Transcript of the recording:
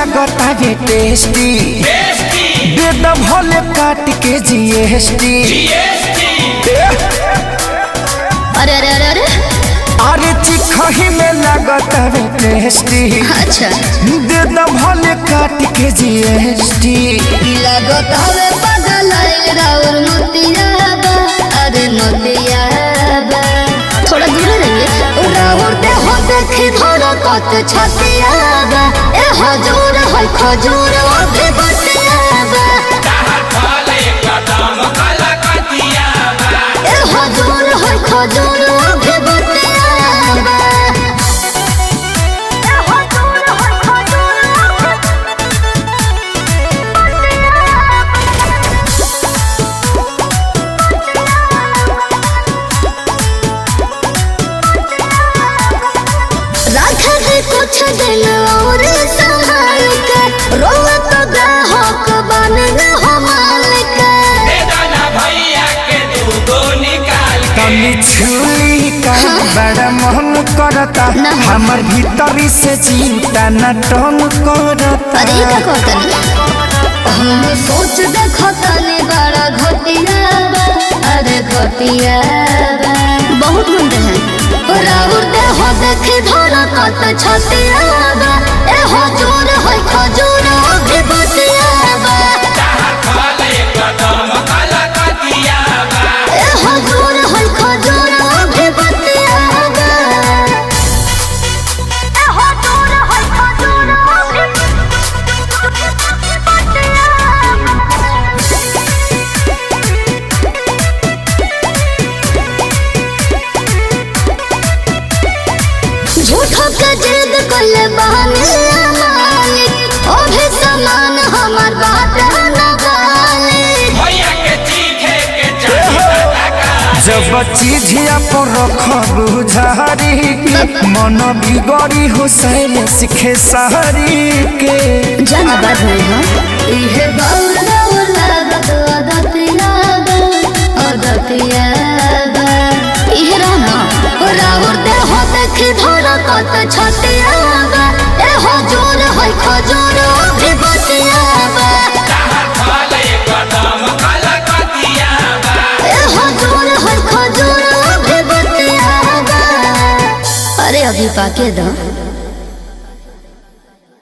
लगता है टेस्टी दे द भले काट के जीएसटी। अरे अरे अरे अरे अरे चिखही में लगता है टेस्टी अच्छा दे द भले काट के जीएसटी। लगता है पागल राउर मोतियाबा अरे मोतियाबा थोड़ा दूर रहिए राउर दे हो देखी धोरा कत छतियाबा ए हजूर है खजूर अभी बतियाबा ए हजूर है खजूर अभी बतियाबा ए हजूर है खजूर राखे कुछ दिन और संभाल के रोवा तो ग्राहक बन हो मालिक तनी छुली का बड़ा मन करता हमर भीतरी से चिंता न टन करता। अरे का कहतनी हम सोच देखो तनी बड़ा घटिया अरे घटिया बहुत गुंडे हैं राउर दे हो देखी धोरा कत छतियाबा ए हजूर है खजूर अभी बतियाबा ए हजूर है खजूर अभी बतियाबा ए हजूर है खजूर अभी झूठो के जिद कोले बहाने मालिक ओ भी समान हमार बात न गालिक जब चीजिया पर रखबू झारी मन बिगड़ी हो सैल सीखे सहरी के जाना बात नहीं हो इहे बाउल बाउल लागत अदतिया इहे रहना राउर दे हो देखी धोरा कत छतियाबा ए हजूर है खजूर अभी बतियाबा ए हजूर है खजूर अभी बतियाबा अरे अभी पाके दो।